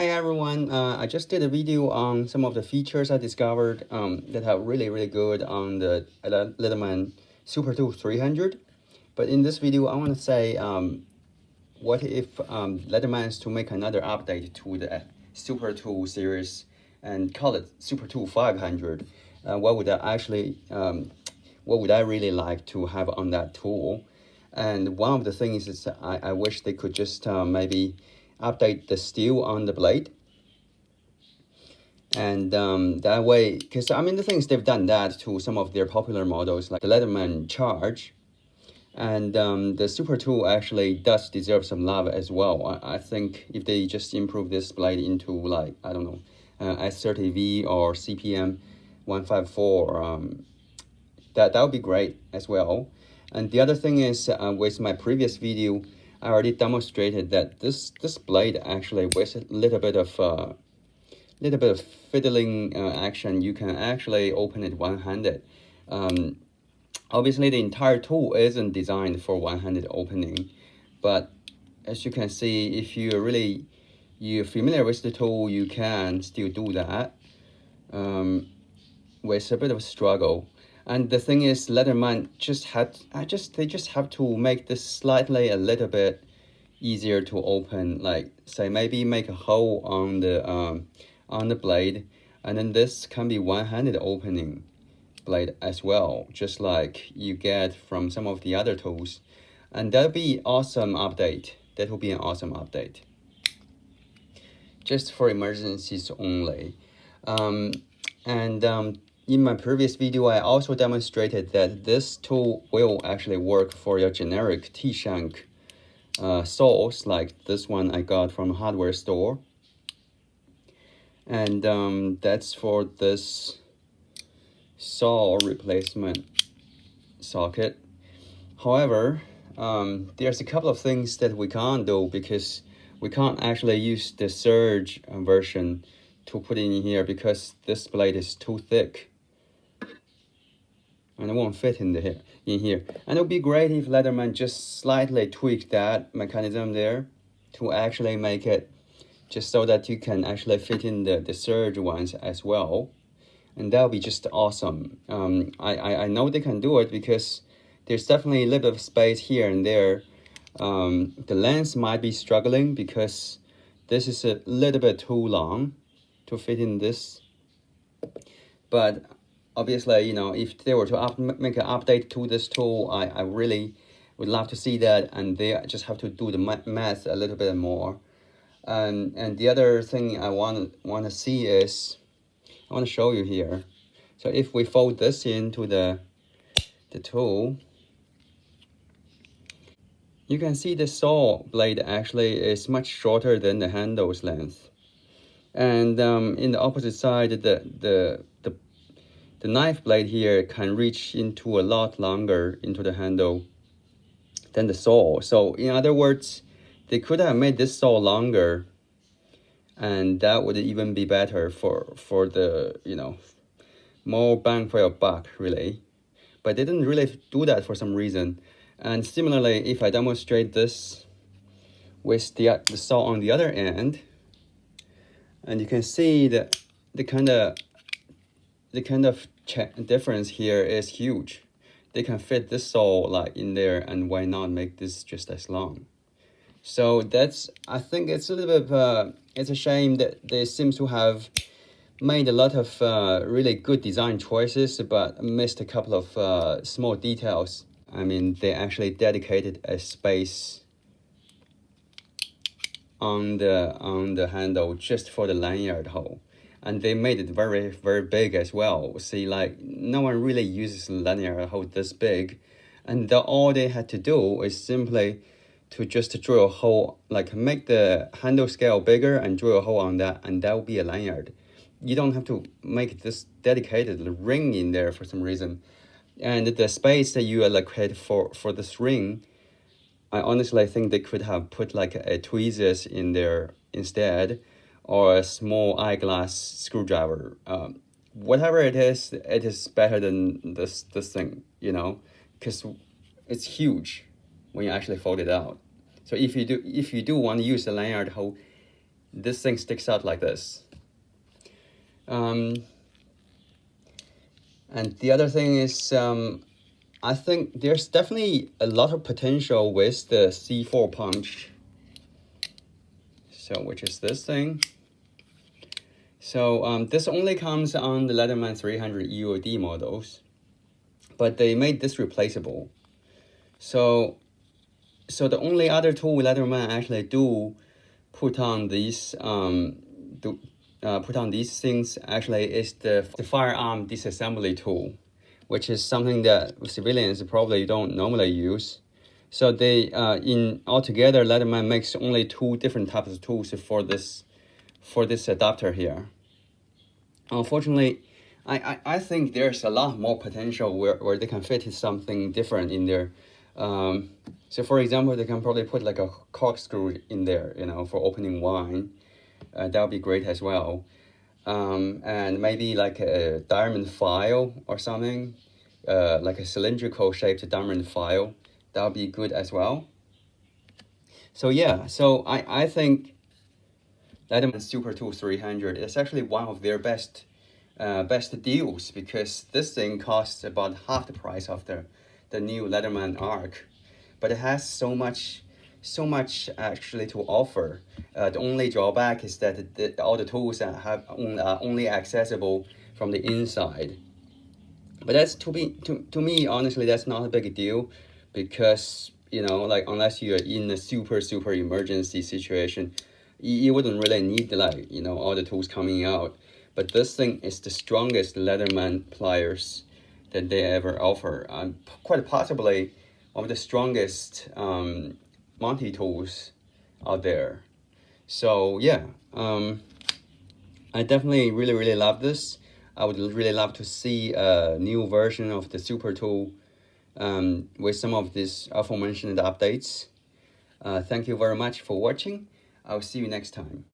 Hi everyone, I just did a video on some of the features I discovered that are really good on the Leatherman SuperTool 300. But in this video, I want to say what if Leatherman is to make another update to the SuperTool series and call it SuperTool 500. What would I really like to have on that tool? And one of the things is I wish they could just maybe update the steel on the blade. And that way, because I mean, the things they've done that to some of their popular models like the Leatherman Charge. And the SuperTool actually does deserve some love as well. I think if they just improve this blade into like, I don't know, S30V or CPM 154, that would be great as well. And the other thing is, with my previous video, I already demonstrated that this blade actually with a little bit of fiddling action, you can actually open it one-handed. Obviously, the entire tool isn't designed for one-handed opening, but as you can see, if you're familiar with the tool, you can still do that with a bit of a struggle. And the thing is, Leatherman they just have to make this slightly a little bit easier to open. Like say maybe make a hole on the blade, and then this can be one-handed opening blade as well, just like you get from some of the other tools. And that'll be awesome update. That will be an awesome update. Just for emergencies only. In my previous video, I also demonstrated that this tool will actually work for your generic T-shank saws, like this one I got from a hardware store. And that's for this saw replacement socket. However, there's a couple of things that we can't do because we can't actually use the surge version to put in here because this blade is too thick and it won't fit in here. And it would be great if Leatherman just slightly tweaked that mechanism there to actually make it just so that you can actually fit in the surge ones as well. And that would be just awesome. I know they can do it because there's definitely a little bit of space here and there. The lens might be struggling because this is a little bit too long to fit in this. But obviously, you know, if they were to make an update to this tool, I really would love to see that, and they just have to do the math a little bit more. And the other thing I want to see is, I want to show you here. So if we fold this into the tool, you can see the saw blade actually is much shorter than the handle's length. And in the opposite side, the knife blade here can reach into a lot longer into the handle than the saw. So in other words, they could have made this saw longer, and that would even be better for the, you know, more bang for your buck, really. But they didn't really do that for some reason. And similarly, if I demonstrate this with the saw on the other end, and you can see that the kind of difference here is huge. They can fit this saw like in there, and why not make this just as long? So I think it's a little bit it's a shame that they seem to have made a lot of really good design choices, but missed a couple of small details. I mean, they actually dedicated a space on the handle just for the lanyard hole, and they made it very big as well. See, like no one really uses lanyard hole this big, and all they had to do is simply to just drill a hole, like make the handle scale bigger and drill a hole on that, and that will be a lanyard. You don't have to make this dedicated ring in there for some reason. And the space that you allocate for this ring, I honestly think they could have put like a tweezers in there instead, or a small eyeglass screwdriver. Whatever it is better than this thing, you know, because it's huge when you actually fold it out. So if you do want to use the lanyard hole, this thing sticks out like this. And the other thing is, I think there's definitely a lot of potential with the C4 punch. So, which is this thing. So this only comes on the Leatherman 300 EOD models, but they made this replaceable. So the only other tool Leatherman actually do put on these things actually is the firearm disassembly tool, which is something that civilians probably don't normally use. So they in altogether Leatherman makes only 2 different types of tools for this adapter here. Unfortunately, I think there's a lot more potential where they can fit something different in there. So for example, they can probably put like a corkscrew in there, you know, for opening wine. That would be great as well. And maybe like a diamond file or something, like a cylindrical shaped diamond file. That would be good as well. So yeah, so I think Leatherman SuperTool 300 is actually one of their best deals, because this thing costs about half the price of the new Leatherman Arc, but it has so much actually to offer. The only drawback is that all the tools are only accessible from the inside. But that's to me honestly, that's not a big deal, because you know, like unless you're in a super emergency situation, you wouldn't really need like, you know, all the tools coming out. But this thing is the strongest Leatherman pliers that they ever offer. Quite possibly one of the strongest Monty tools out there. So yeah, I definitely really love this. I would really love to see a new version of the SuperTool with some of these aforementioned updates. Thank you very much for watching. I'll see you next time.